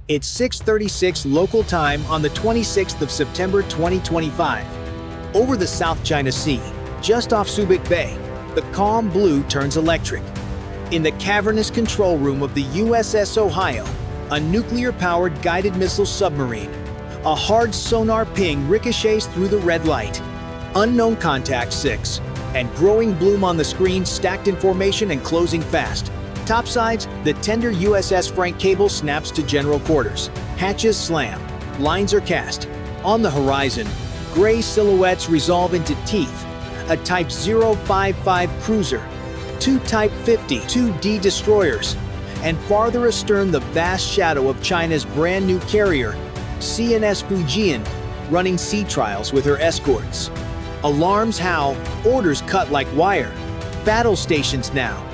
It's 6:36 local time on the 26th of September 2025. Over the South China Sea, just off Subic Bay, the calm blue turns electric. In the cavernous control room of the USS Ohio, a nuclear-powered guided missile submarine, a hard sonar ping ricochets through the red light. Unknown contact 6, and growing bloom on the screen, stacked in formation and closing fast. Topsides, the tender USS Frank cable snaps to general quarters. Hatches slam. Lines are cast. On the horizon, gray silhouettes resolve into teeth. A Type 055 cruiser, two Type 52D destroyers, and farther astern the vast shadow of China's brand new carrier, CNS Fujian, running sea trials with her escorts. Alarms howl, orders cut like wire. Battle stations now.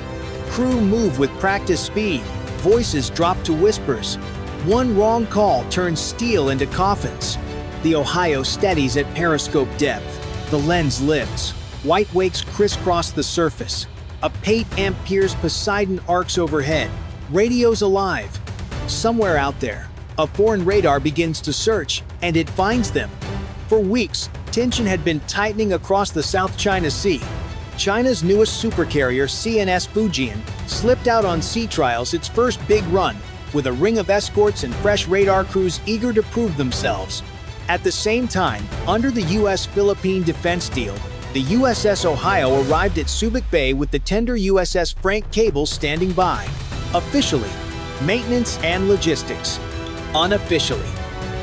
Crew move with practice speed, voices drop to whispers. One wrong call turns steel into coffins. The Ohio steadies at periscope depth. The lens lifts. White wakes crisscross the surface. A 8 amperes Poseidon arcs overhead. Radio's alive. Somewhere out there, a foreign radar begins to search, and it finds them. For weeks, tension had been tightening across the South China Sea. China's newest supercarrier, CNS Fujian, slipped out on sea trials, its first big run, with a ring of escorts and fresh radar crews eager to prove themselves. At the same time, under the U.S.-Philippine defense deal, the USS Ohio arrived at Subic Bay with the tender USS Frank cable standing by. Officially, maintenance and logistics. Unofficially,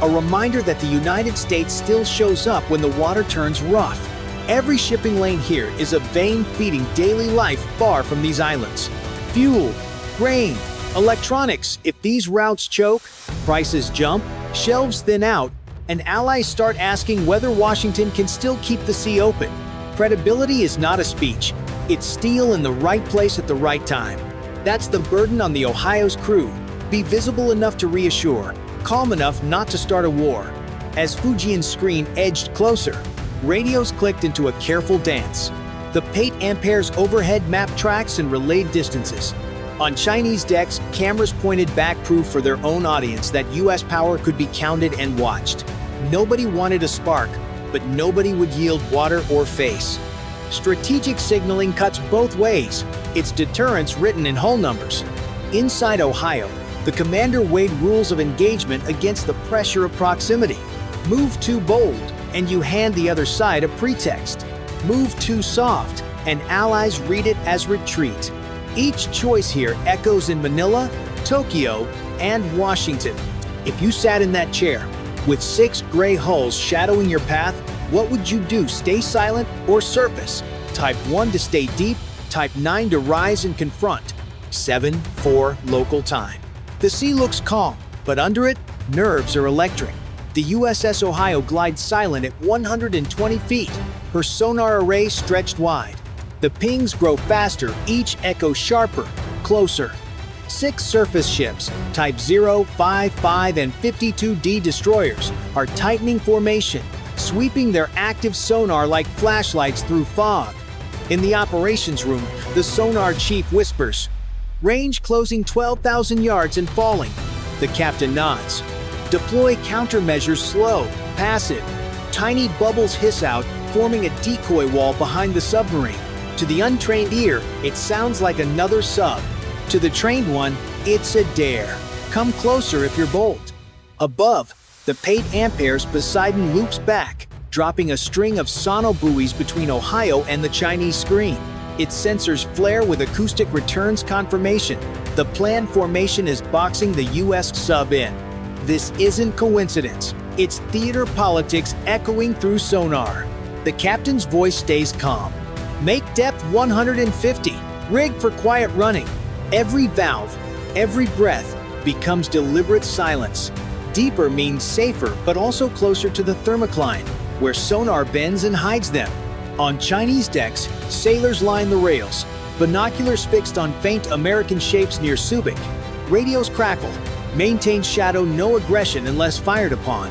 a reminder that the United States still shows up when the water turns rough. Every shipping lane here is a vein feeding daily life far from these islands. Fuel, grain, electronics. If these routes choke, prices jump, shelves thin out, and allies start asking whether Washington can still keep the sea open. Credibility is not a speech. It's steel in the right place at the right time. That's the burden on the Ohio's crew. Be visible enough to reassure, calm enough not to start a war. As Fujian's screen edged closer, radios clicked into a careful dance. The 8 amperes overhead mapped tracks and relayed distances. On Chinese decks, cameras pointed back proof for their own audience that US power could be counted and watched. Nobody wanted a spark, but nobody would yield water or face. Strategic signaling cuts both ways. It's deterrence written in hull numbers. Inside Ohio, the commander weighed rules of engagement against the pressure of proximity. Move too bold, and you hand the other side a pretext. Move too soft, and allies read it as retreat. Each choice here echoes in Manila, Tokyo, and Washington. If you sat in that chair, with 6 gray hulls shadowing your path, what would you do? Stay silent or surface? Type 1 to stay deep, Type 9 to rise and confront. 7:4 local time. The sea looks calm, but under it, nerves are electric. The USS Ohio glides silent at 120 feet, her sonar array stretched wide. The pings grow faster, each echo sharper, closer. 6 surface ships, Type 055 and 52D destroyers, are tightening formation, sweeping their active sonar like flashlights through fog. In the operations room, the sonar chief whispers, "Range closing 12,000 yards and falling." The captain nods. "Deploy countermeasures slow, passive." Tiny bubbles hiss out, forming a decoy wall behind the submarine. To the untrained ear, it sounds like another sub. To the trained one, it's a dare. Come closer if you're bold. Above, the 8 amperes Poseidon loops back, dropping a string of sonobuoys between Ohio and the Chinese screen. Its sensors flare with acoustic returns confirmation. The planned formation is boxing the US sub in. This isn't coincidence. It's theater politics echoing through sonar. The captain's voice stays calm. Make depth 150. Rig for quiet running. Every valve, every breath becomes deliberate silence. Deeper means safer, but also closer to the thermocline, where sonar bends and hides them. On Chinese decks, sailors line the rails, binoculars fixed on faint American shapes near Subic. Radios crackle. Maintain shadow, no aggression unless fired upon.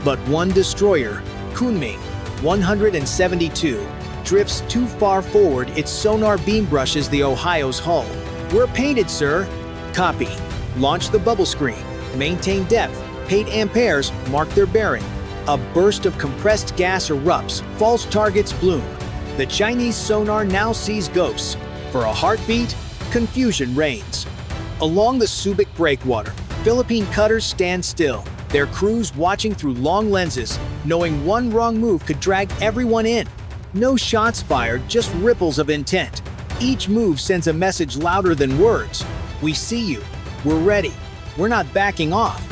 But one destroyer, Kunming, 172, drifts too far forward, its sonar beam brushes the Ohio's hull. "We're painted, sir." "Copy." Launch the bubble screen. Maintain depth. 8 amperes mark their bearing. A burst of compressed gas erupts. False targets bloom. The Chinese sonar now sees ghosts. For a heartbeat, confusion reigns. Along the Subic breakwater, Philippine cutters stand still, their crews watching through long lenses, knowing one wrong move could drag everyone in. No shots fired, just ripples of intent. Each move sends a message louder than words. We see you. We're ready. We're not backing off.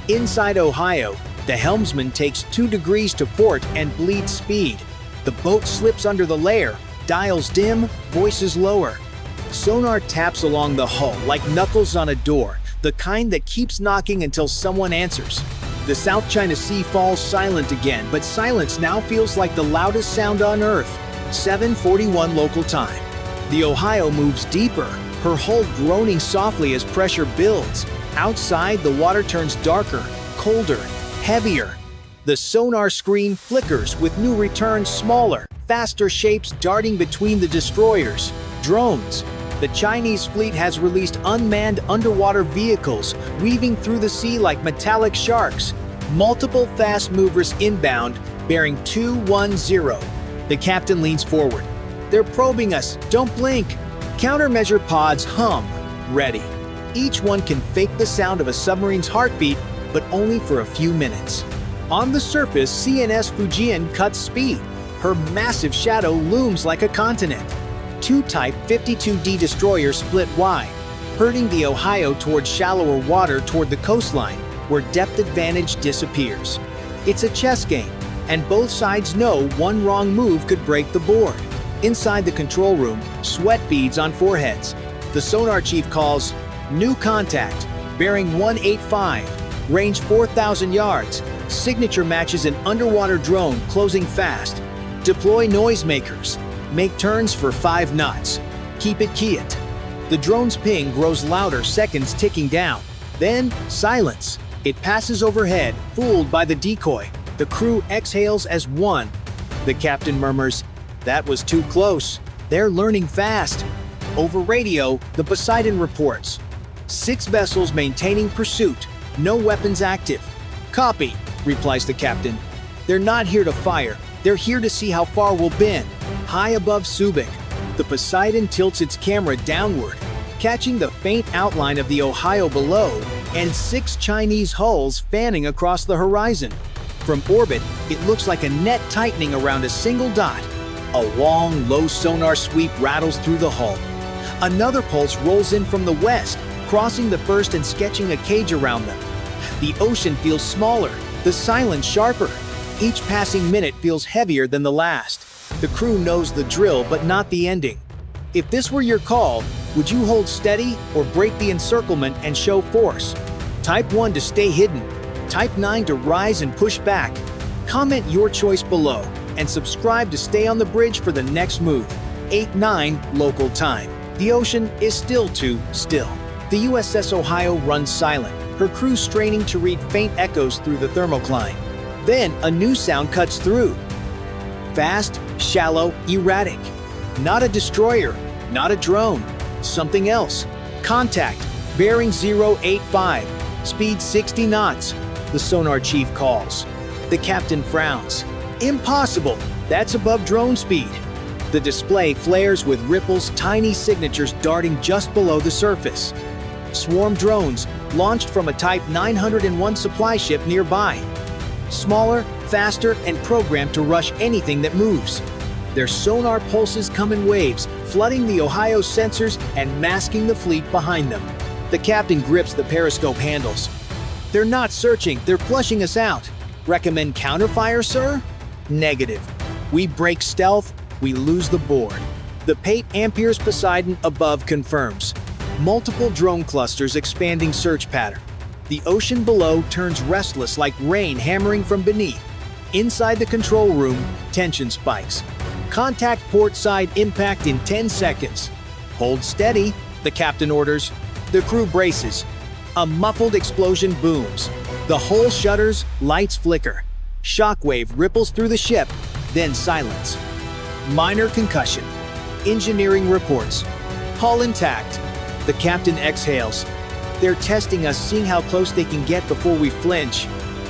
Inside Ohio, the helmsman takes 2 degrees to port and bleeds speed. The boat slips under the layer, dials dim, voices lower. Sonar taps along the hull like knuckles on a door, the kind that keeps knocking until someone answers. The South China Sea falls silent again, but silence now feels like the loudest sound on Earth. 7:41 local time. The Ohio moves deeper, her hull groaning softly as pressure builds. Outside, the water turns darker, colder, heavier. The sonar screen flickers with new returns smaller, faster shapes darting between the destroyers. Drones. The Chinese fleet has released unmanned underwater vehicles, weaving through the sea like metallic sharks. Multiple fast movers inbound, bearing 210. The captain leans forward. They're probing us, don't blink. Countermeasure pods hum, ready. Each one can fake the sound of a submarine's heartbeat, but only for a few minutes. On the surface, CNS Fujian cuts speed. Her massive shadow looms like a continent. 2 Type 52D destroyers split wide, herding the Ohio toward shallower water toward the coastline, where depth advantage disappears. It's a chess game, and both sides know one wrong move could break the board. Inside the control room, sweat beads on foreheads. The sonar chief calls, "New contact, bearing 185, range 4,000 yards. Signature matches an underwater drone closing fast. Deploy noisemakers. Make turns for 5 knots. Keep it quiet." The drone's ping grows louder, seconds ticking down. Then, silence. It passes overhead, fooled by the decoy. The crew exhales as one. The captain murmurs, "That was too close. They're learning fast." Over radio, the Poseidon reports. 6 vessels maintaining pursuit. No weapons active. "Copy," replies the captain. "They're not here to fire. They're here to see how far we'll bend." High above Subic, the Poseidon tilts its camera downward, catching the faint outline of the Ohio below and 6 Chinese hulls fanning across the horizon. From orbit, it looks like a net tightening around a single dot. A long, low sonar sweep rattles through the hull. Another pulse rolls in from the west, crossing the first and sketching a cage around them. The ocean feels smaller, the silence sharper. Each passing minute feels heavier than the last. The crew knows the drill, but not the ending. If this were your call, would you hold steady or break the encirclement and show force? Type 1 to stay hidden. Type 9 to rise and push back. Comment your choice below and subscribe to stay on the bridge for the next move. 8:09 local time. The ocean is still too still. The USS Ohio runs silent, her crew straining to read faint echoes through the thermocline. Then a new sound cuts through. Fast, shallow, erratic. Not a destroyer, not a drone. Something else. Contact, bearing 085, speed 60 knots. The sonar chief calls. The captain frowns. Impossible, that's above drone speed. The display flares with ripples, tiny signatures darting just below the surface. Swarm drones, launched from a Type 901 supply ship nearby. Smaller, faster, and programmed to rush anything that moves. Their sonar pulses come in waves, flooding the Ohio sensors and masking the fleet behind them. The captain grips the periscope handles. "They're not searching, they're flushing us out. Recommend counterfire, sir?" "Negative. We break stealth, we lose the board." The 8 amperes Poseidon above confirms. Multiple drone clusters expanding search pattern. The ocean below turns restless like rain hammering from beneath. Inside the control room, tension spikes. Contact port side impact in 10 seconds. "Hold steady," the captain orders. The crew braces. A muffled explosion booms. The hull shudders, lights flicker. Shockwave ripples through the ship, then silence. Minor concussion. Engineering reports. Hull intact. The captain exhales. They're testing us, seeing how close they can get before we flinch.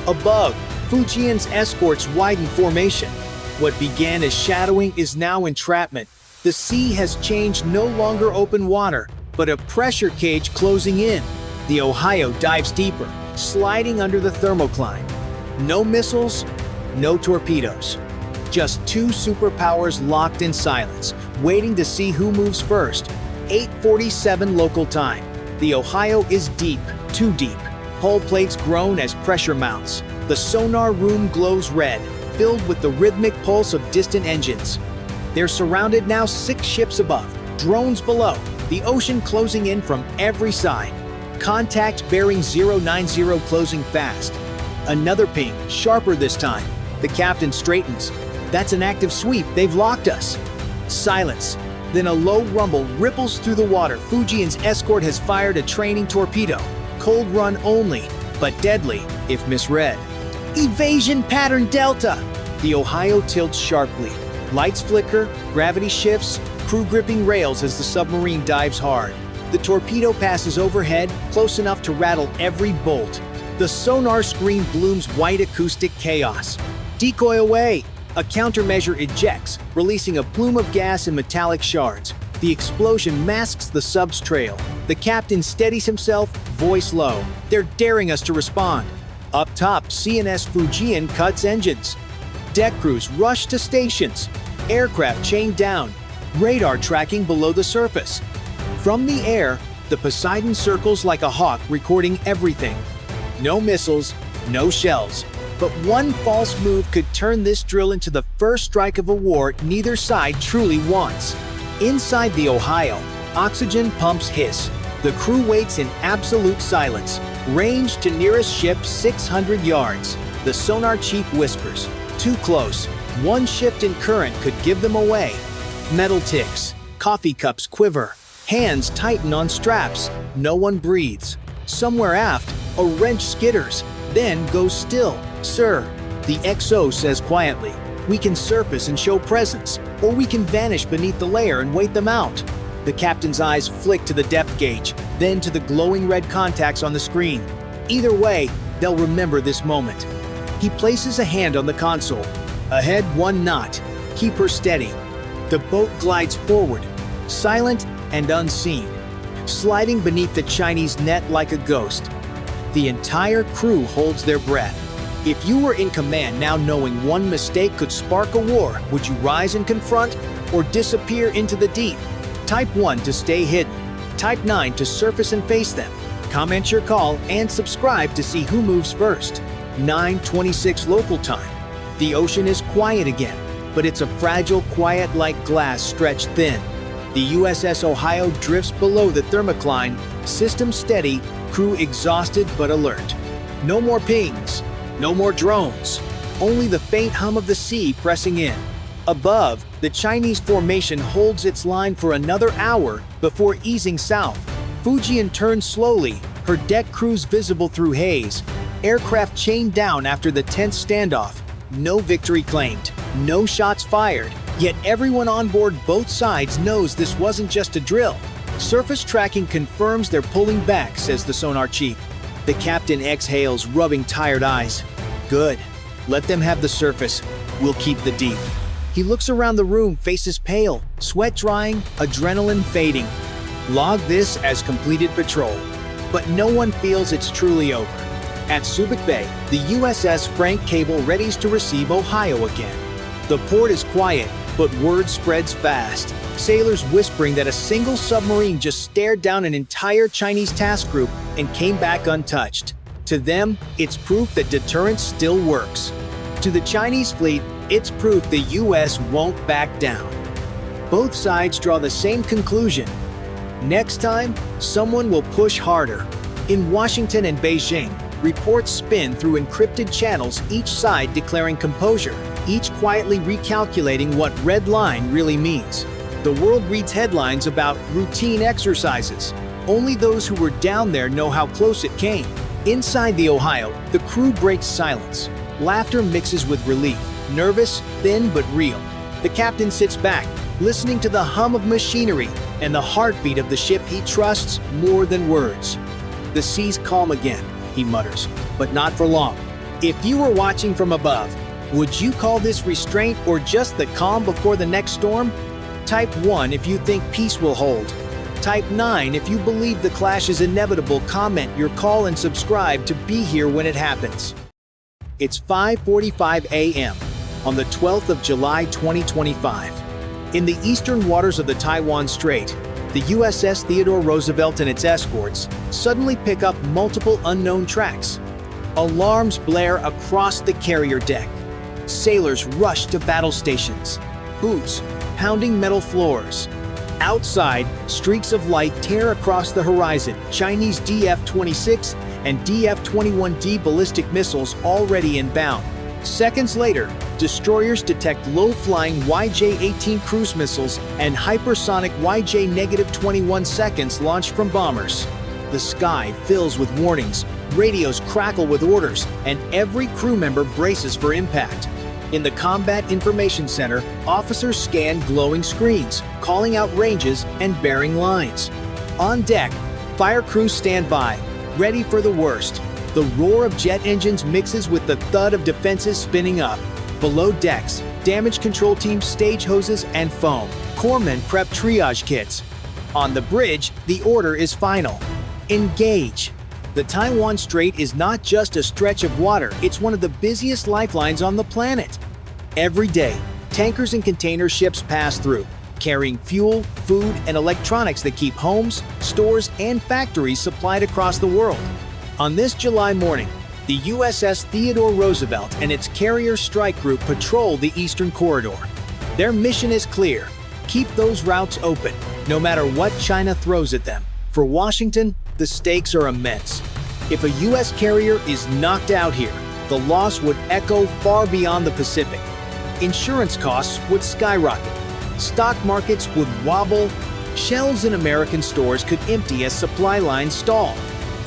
Above, Fujian's escorts widen formation. What began as shadowing is now entrapment. The sea has changed, no longer open water, but a pressure cage closing in. The Ohio dives deeper, sliding under the thermocline. No missiles, no torpedoes. Just two superpowers locked in silence, waiting to see who moves first. 8:47 local time. The Ohio is deep, too deep. Hull plates groan as pressure mounts. The sonar room glows red, filled with the rhythmic pulse of distant engines. They're surrounded now, 6 ships above, drones below, the ocean closing in from every side. Contact bearing 090 closing fast. Another ping, sharper this time. The captain straightens. That's an active sweep, they've locked us. Silence. Then a low rumble ripples through the water. Fujian's escort has fired a training torpedo. Cold run only, but deadly if misread. Evasion pattern Delta! The Ohio tilts sharply. Lights flicker, gravity shifts, crew gripping rails as the submarine dives hard. The torpedo passes overhead, close enough to rattle every bolt. The sonar screen blooms white acoustic chaos. Decoy away! A countermeasure ejects, releasing a plume of gas and metallic shards. The explosion masks the sub's trail. The captain steadies himself, voice low. They're daring us to respond. Up top, CNS Fujian cuts engines. Deck crews rush to stations. Aircraft chained down. Radar tracking below the surface. From the air, the Poseidon circles like a hawk, recording everything. No missiles, no shells. But one false move could turn this drill into the first strike of a war neither side truly wants. Inside the Ohio, oxygen pumps hiss. The crew waits in absolute silence. Range to nearest ship 600 yards. The sonar chief whispers, "Too close. One shift in current could give them away." Metal ticks. Coffee cups quiver. Hands tighten on straps. No one breathes. Somewhere aft, a wrench skitters, then goes still. "Sir," the XO says quietly, "we can surface and show presence, or we can vanish beneath the layer and wait them out." The captain's eyes flick to the depth gauge, then to the glowing red contacts on the screen. Either way, they'll remember this moment. He places a hand on the console. Ahead 1 knot. Keep her steady. The boat glides forward, silent and unseen, sliding beneath the Chinese net like a ghost. The entire crew holds their breath. If you were in command now, knowing one mistake could spark a war, would you rise and confront or disappear into the deep? Type 1 to stay hidden. Type 9 to surface and face them. Comment your call and subscribe to see who moves first. 9:26 local time. The ocean is quiet again, but it's a fragile quiet like glass stretched thin. The USS Ohio drifts below the thermocline, system steady, crew exhausted but alert. No more pings. No more drones, only the faint hum of the sea pressing in. Above, the Chinese formation holds its line for another hour before easing south. Fujian turns slowly, her deck crews visible through haze. Aircraft chained down after the tense standoff. No victory claimed, no shots fired, yet everyone on board both sides knows this wasn't just a drill. Surface tracking confirms they're pulling back, says the sonar chief. The captain exhales, rubbing tired eyes. Good. Let them have the surface. We'll keep the deep. He looks around the room, faces pale, sweat drying, adrenaline fading. Log this as completed patrol. But no one feels it's truly over. At Subic Bay, the USS Frank Cable readies to receive Ohio again. The port is quiet, but word spreads fast. Sailors whispering that a single submarine just stared down an entire Chinese task group and came back untouched. To them, it's proof that deterrence still works. To the Chinese fleet, it's proof the US won't back down. Both sides draw the same conclusion. Next time, someone will push harder. In Washington and Beijing, reports spin through encrypted channels, each side declaring composure, each quietly recalculating what red line really means. The world reads headlines about routine exercises. Only those who were down there know how close it came. Inside the Ohio, the crew breaks silence. Laughter mixes with relief, nervous, thin but real. The captain sits back, listening to the hum of machinery and the heartbeat of the ship he trusts more than words. "The sea's calm again," he mutters, "but not for long." If you were watching from above, would you call this restraint or just the calm before the next storm? Type 1 if you think peace will hold. Type 9 if you believe the clash is inevitable. Comment your call and subscribe to be here when it happens. It's 5:45 a.m. on the 12th of July 2025. In the eastern waters of the Taiwan Strait, the USS Theodore Roosevelt and its escorts suddenly pick up multiple unknown tracks. Alarms blare across the carrier deck. Sailors rush to battle stations, boots pounding metal floors. Outside, streaks of light tear across the horizon. Chinese DF-26 and DF-21D ballistic missiles already inbound. Seconds later, destroyers detect low-flying YJ-18 cruise missiles and hypersonic YJ-21 seconds launched from bombers. The sky fills with warnings, radios crackle with orders, and every crew member braces for impact. In the Combat Information Center, officers scan glowing screens, calling out ranges and bearing lines. On deck, fire crews stand by, ready for the worst. The roar of jet engines mixes with the thud of defenses spinning up. Below decks, damage control teams stage hoses and foam. Corpsmen prep triage kits. On the bridge, the order is final. Engage. The Taiwan Strait is not just a stretch of water, it's one of the busiest lifelines on the planet. Every day, tankers and container ships pass through, carrying fuel, food, and electronics that keep homes, stores, and factories supplied across the world. On this July morning, the USS Theodore Roosevelt and its carrier strike group patrol the eastern corridor. Their mission is clear: keep those routes open, no matter what China throws at them. For Washington, the stakes are immense. If a U.S. carrier is knocked out here, the loss would echo far beyond the Pacific. Insurance costs would skyrocket. Stock markets would wobble. Shelves in American stores could empty as supply lines stall.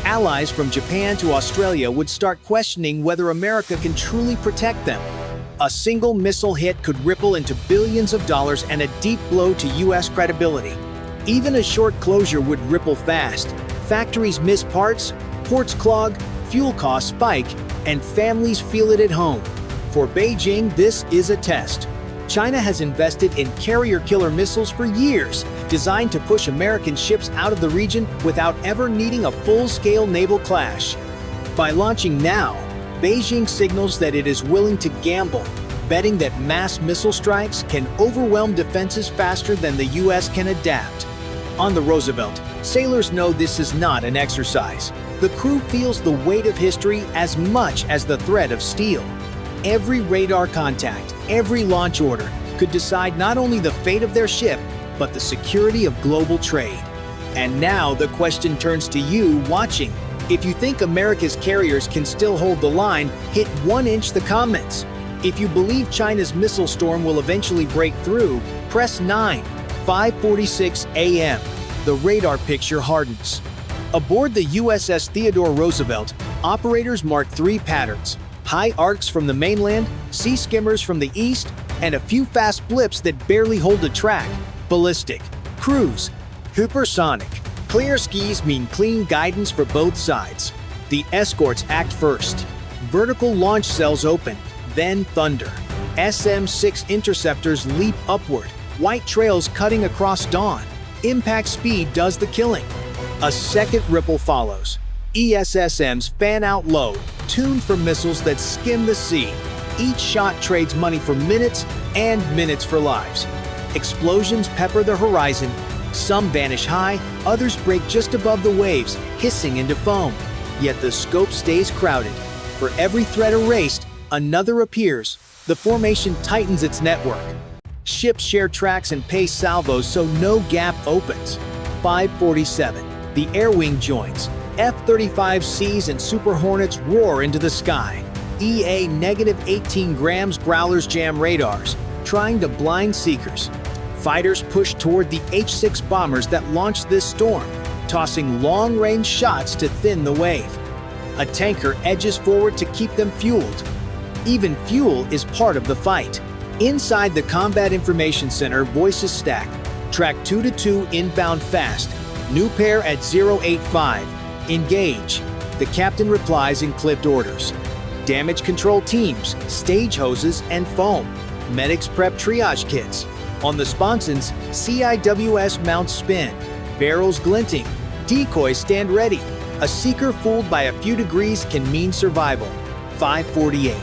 Allies from Japan to Australia would start questioning whether America can truly protect them. A single missile hit could ripple into billions of dollars and a deep blow to U.S. credibility. Even a short closure would ripple fast. Factories miss parts, ports clog, fuel costs spike, and families feel it at home. For Beijing, this is a test. China has invested in carrier-killer missiles for years, designed to push American ships out of the region without ever needing a full-scale naval clash. By launching now, Beijing signals that it is willing to gamble, betting that mass missile strikes can overwhelm defenses faster than the U.S. can adapt. On the Roosevelt, sailors know this is not an exercise. The crew feels the weight of history as much as the threat of steel. Every radar contact, every launch order could decide not only the fate of their ship, but the security of global trade. And now the question turns to you watching. If you think America's carriers can still hold the line, hit 1 inch the comments. If you believe China's missile storm will eventually break through, press 9. 5:46 a.m. The radar picture hardens. Aboard the USS Theodore Roosevelt, operators mark 3 patterns: high arcs from the mainland, sea skimmers from the east, and a few fast blips that barely hold a track. Ballistic, cruise, hypersonic. Clear skies mean clean guidance for both sides. The escorts act first. Vertical launch cells open, then thunder. SM-6 interceptors leap upward, white trails cutting across dawn. Impact speed does the killing. A second ripple follows. ESSMs fan out low, tuned for missiles that skim the sea. Each shot trades money for minutes and minutes for lives. Explosions pepper the horizon. Some vanish high, others break just above the waves, hissing into foam. Yet the scope stays crowded. For every threat erased, another appears. The formation tightens its network. Ships share tracks and pace salvos so no gap opens. 5:47. The air wing joins. F-35Cs and Super Hornets roar into the sky. EA-18 grams Growlers jam radars, trying to blind seekers. Fighters push toward the H-6 bombers that launched this storm, tossing long-range shots to thin the wave. A tanker edges forward to keep them fueled. Even fuel is part of the fight. Inside the Combat Information Center, voices stack. Track 2-2 inbound fast. New pair at 085. Engage. The captain replies in clipped orders. Damage control teams, stage hoses, and foam. Medics prep triage kits. On the sponsons, CIWS mounts spin. Barrels glinting. Decoys stand ready. A seeker fooled by a few degrees can mean survival. 548.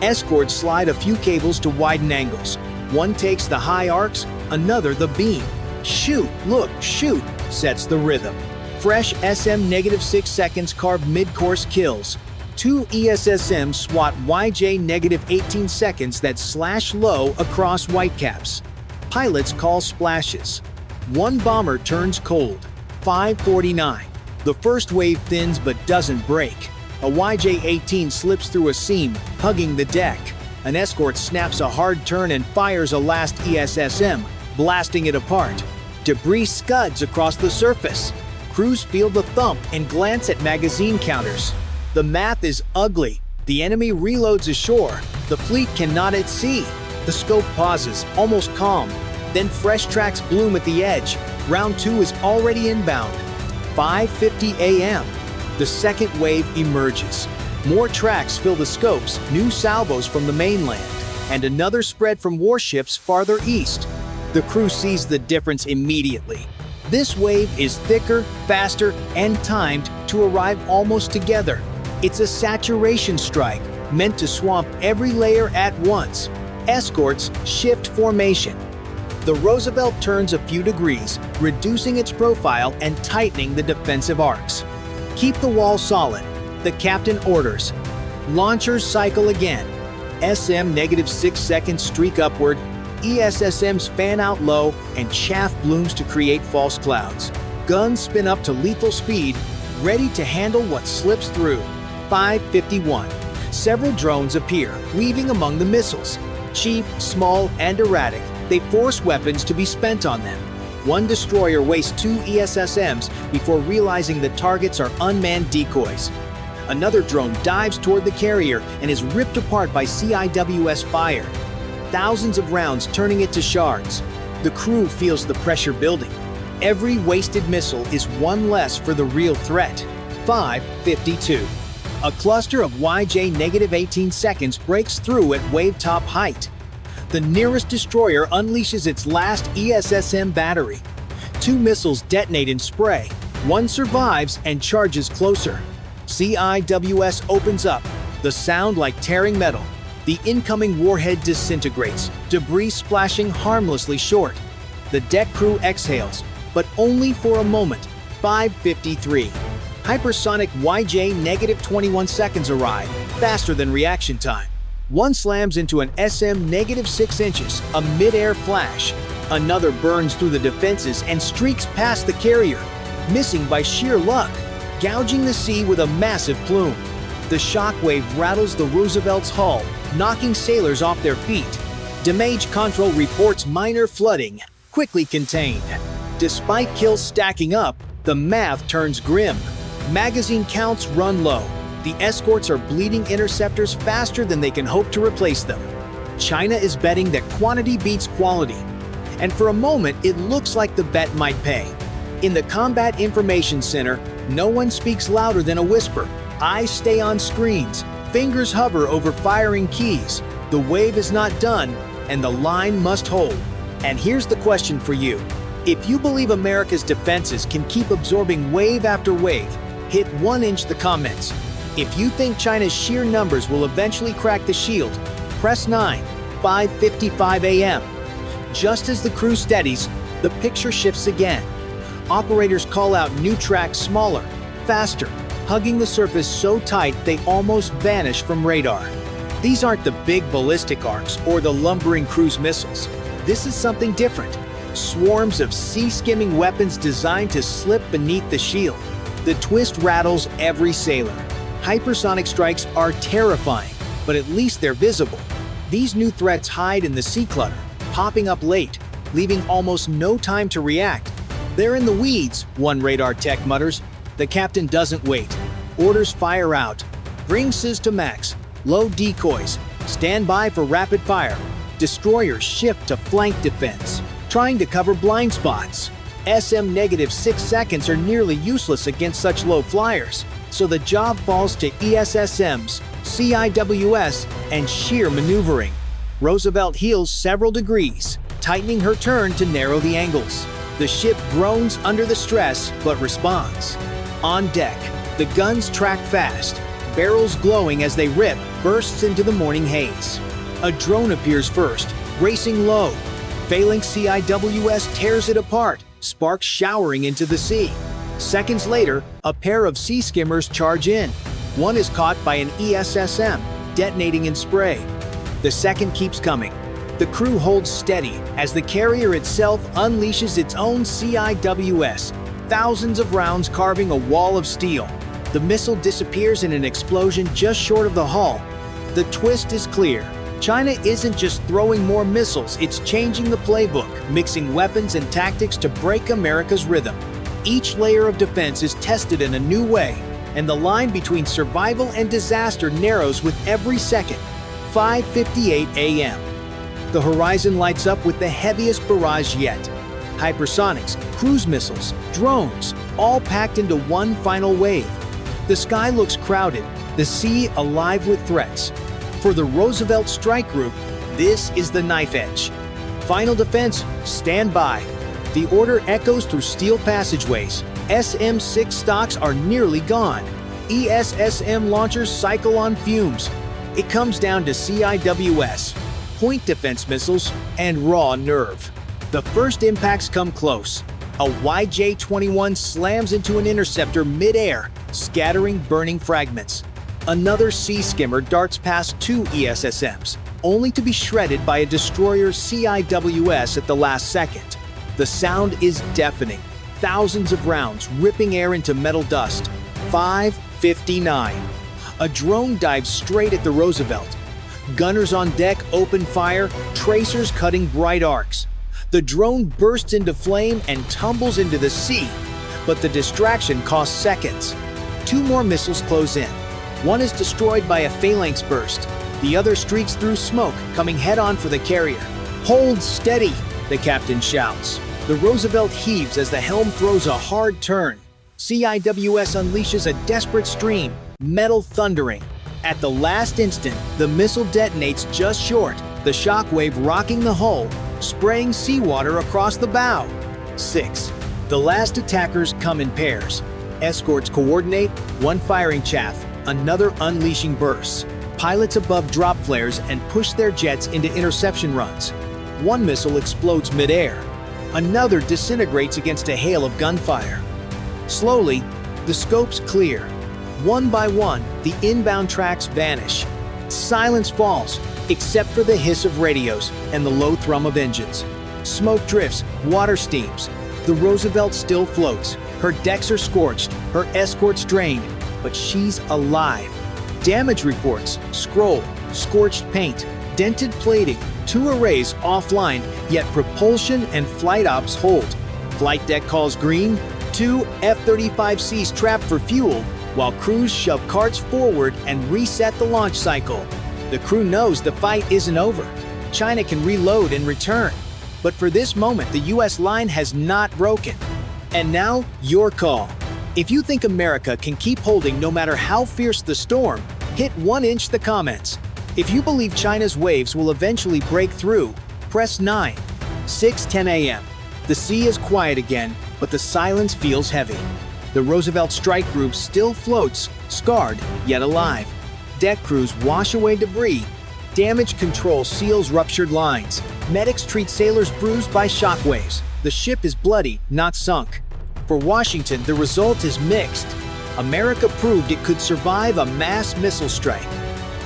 Escorts slide a few cables to widen angles. One takes the high arcs, another the beam. Shoot, look, shoot, sets the rhythm. Fresh SM-6 seconds carve mid-course kills. Two ESSMs swat YJ-18 seconds that slash low across whitecaps. Pilots call splashes. One bomber turns cold. 549. The first wave thins but doesn't break. A YJ-18 slips through a seam, hugging the deck. An escort snaps a hard turn and fires a last ESSM, blasting it apart. Debris scuds across the surface. Crews feel the thump and glance at magazine counters. The math is ugly. The enemy reloads ashore. The fleet cannot at sea. The scope pauses, almost calm. Then fresh tracks bloom at the edge. Round 2 is already inbound. 5:50 a.m. The second wave emerges. More tracks fill the scopes, new salvos from the mainland, and another spread from warships farther east. The crew sees the difference immediately. This wave is thicker, faster, and timed to arrive almost together. It's a saturation strike, meant to swamp every layer at once. Escorts shift formation. The Roosevelt turns a few degrees, reducing its profile and tightening the defensive arcs. Keep the wall solid. The captain orders. Launchers cycle again. SM-6 seconds streak upward. ESSMs fan out low, and chaff blooms to create false clouds. Guns spin up to lethal speed, ready to handle what slips through. 5:51. Several drones appear, weaving among the missiles. Cheap, small, and erratic, they force weapons to be spent on them. One destroyer wastes 2 ESSMs before realizing the targets are unmanned decoys. Another drone dives toward the carrier and is ripped apart by CIWS fire. Thousands of rounds turning it to shards. The crew feels the pressure building. Every wasted missile is one less for the real threat. 5:52. A cluster of YJ-18 seconds breaks through at wave-top height. The nearest destroyer unleashes its last ESSM battery. 2 missiles detonate in spray. One survives and charges closer. CIWS opens up, the sound like tearing metal. The incoming warhead disintegrates, debris splashing harmlessly short. The deck crew exhales, but only for a moment. 5:53. Hypersonic YJ-21 seconds arrive, faster than reaction time. One slams into an SM-6 inches, a mid-air flash. Another burns through the defenses and streaks past the carrier, missing by sheer luck, gouging the sea with a massive plume. The shockwave rattles the Roosevelt's hull, knocking sailors off their feet. Damage control reports minor flooding, quickly contained. Despite kills stacking up, the math turns grim. Magazine counts run low. The escorts are bleeding interceptors faster than they can hope to replace them. China is betting that quantity beats quality. And for a moment, it looks like the bet might pay. In the Combat Information Center, no one speaks louder than a whisper. Eyes stay on screens. Fingers hover over firing keys. The wave is not done, and the line must hold. And here's the question for you. If you believe America's defenses can keep absorbing wave after wave, hit 1-inch the comments. If you think China's sheer numbers will eventually crack the shield, press 9. 5:55 a.m. Just as the crew steadies, the picture shifts again. Operators call out new tracks smaller, faster, hugging the surface so tight they almost vanish from radar. These aren't the big ballistic arcs or the lumbering cruise missiles. This is something different. Swarms of sea-skimming weapons designed to slip beneath the shield. The twist rattles every sailor. Hypersonic strikes are terrifying, but at least they're visible. These new threats hide in the sea clutter, popping up late, leaving almost no time to react. They're in the weeds, one radar tech mutters. The captain doesn't wait. Orders fire out. Bring SIS to max. Load decoys. Stand by for rapid fire. Destroyers shift to flank defense, trying to cover blind spots. SM-6 seconds are nearly useless against such low flyers, so the job falls to ESSMs, CIWS, and sheer maneuvering. Roosevelt heels several degrees, tightening her turn to narrow the angles. The ship groans under the stress, but responds. On deck, the guns track fast, barrels glowing as they rip, bursts into the morning haze. A drone appears first, racing low. Phalanx CIWS tears it apart, sparks showering into the sea. Seconds later, a pair of sea skimmers charge in. One is caught by an ESSM, detonating in spray. The second keeps coming. The crew holds steady as the carrier itself unleashes its own CIWS, thousands of rounds carving a wall of steel. The missile disappears in an explosion just short of the hull. The twist is clear. China isn't just throwing more missiles, it's changing the playbook, mixing weapons and tactics to break America's rhythm. Each layer of defense is tested in a new way, and the line between survival and disaster narrows with every second. 5:58 a.m. The horizon lights up with the heaviest barrage yet. Hypersonics, cruise missiles, drones, all packed into one final wave. The sky looks crowded, the sea alive with threats. For the Roosevelt Strike Group, this is the knife edge. Final defense, stand by. The order echoes through steel passageways. SM-6 stocks are nearly gone. ESSM launchers cycle on fumes. It comes down to CIWS, point defense missiles, and raw nerve. The first impacts come close. A YJ-21 slams into an interceptor mid-air, scattering burning fragments. Another sea skimmer darts past two ESSMs, only to be shredded by a destroyer CIWS at the last second. The sound is deafening, thousands of rounds ripping air into metal dust. 5:59. A drone dives straight at the Roosevelt. Gunners on deck open fire, tracers cutting bright arcs. The drone bursts into flame and tumbles into the sea, but the distraction costs seconds. Two more missiles close in. One is destroyed by a phalanx burst. The other streaks through smoke, coming head-on for the carrier. "Hold steady," the captain shouts. The Roosevelt heaves as the helm throws a hard turn. CIWS unleashes a desperate stream, metal thundering. At the last instant, the missile detonates just short, the shockwave rocking the hull, spraying seawater across the bow. 6. The last attackers come in pairs. Escorts coordinate, one firing chaff, another unleashing bursts. Pilots above drop flares and push their jets into interception runs. One missile explodes mid-air. Another disintegrates against a hail of gunfire. Slowly, the scopes clear. One by one, the inbound tracks vanish. Silence falls, except for the hiss of radios and the low thrum of engines. Smoke drifts, water steams. The Roosevelt still floats. Her decks are scorched, her escorts drained, but she's alive. Damage reports scroll, scorched paint, dented plating, two arrays offline, yet propulsion and flight ops hold. Flight deck calls green, two F-35Cs trapped for fuel, while crews shove carts forward and reset the launch cycle. The crew knows the fight isn't over. China can reload and return. But for this moment, the US line has not broken. And now, your call. If you think America can keep holding no matter how fierce the storm, hit 1-inch the comments. If you believe China's waves will eventually break through, press 9. 6:10 a.m. The sea is quiet again, but the silence feels heavy. The Roosevelt Strike Group still floats, scarred yet alive. Deck crews wash away debris. Damage control seals ruptured lines. Medics treat sailors bruised by shockwaves. The ship is bloody, not sunk. For Washington, the result is mixed. America proved it could survive a mass missile strike.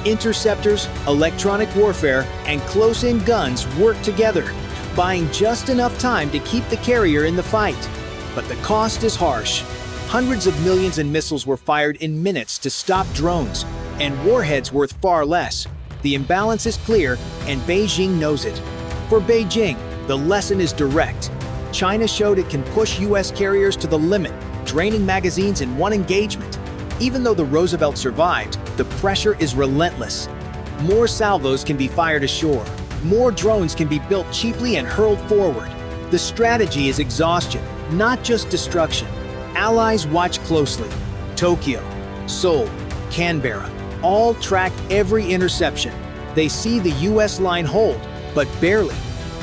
Interceptors, electronic warfare, and close-in guns worked together, buying just enough time to keep the carrier in the fight. But the cost is harsh. Hundreds of millions in missiles were fired in minutes to stop drones, and warheads worth far less. The imbalance is clear, and Beijing knows it. For Beijing, the lesson is direct. China showed it can push US carriers to the limit, draining magazines in one engagement. Even though the Roosevelt survived, the pressure is relentless. More salvos can be fired ashore. More drones can be built cheaply and hurled forward. The strategy is exhaustion. Not just destruction. Allies watch closely. Tokyo, Seoul, Canberra, all track every interception. They see the US line hold, but barely.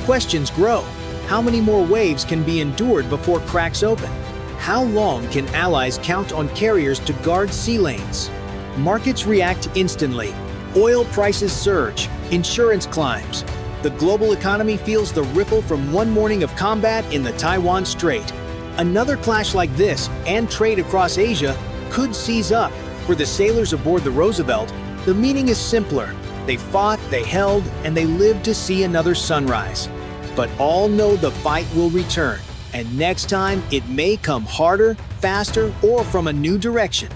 Questions grow. How many more waves can be endured before cracks open? How long can allies count on carriers to guard sea lanes? Markets react instantly. Oil prices surge. Insurance climbs. The global economy feels the ripple from one morning of combat in the Taiwan Strait. Another clash like this, and trade across Asia, could seize up. For the sailors aboard the Roosevelt, the meaning is simpler. They fought, they held, and they lived to see another sunrise. But all know the fight will return, and next time it may come harder, faster, or from a new direction.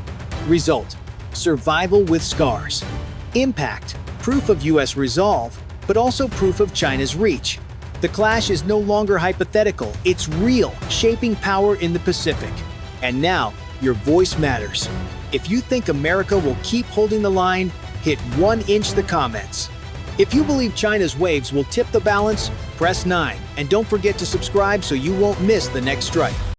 Result: survival with scars. Impact: proof of US resolve, but also proof of China's reach. The clash is no longer hypothetical, it's real, shaping power in the Pacific. And now, your voice matters. If you think America will keep holding the line, hit 1 inch the comments. If you believe China's waves will tip the balance, press 9. And don't forget to subscribe so you won't miss the next strike.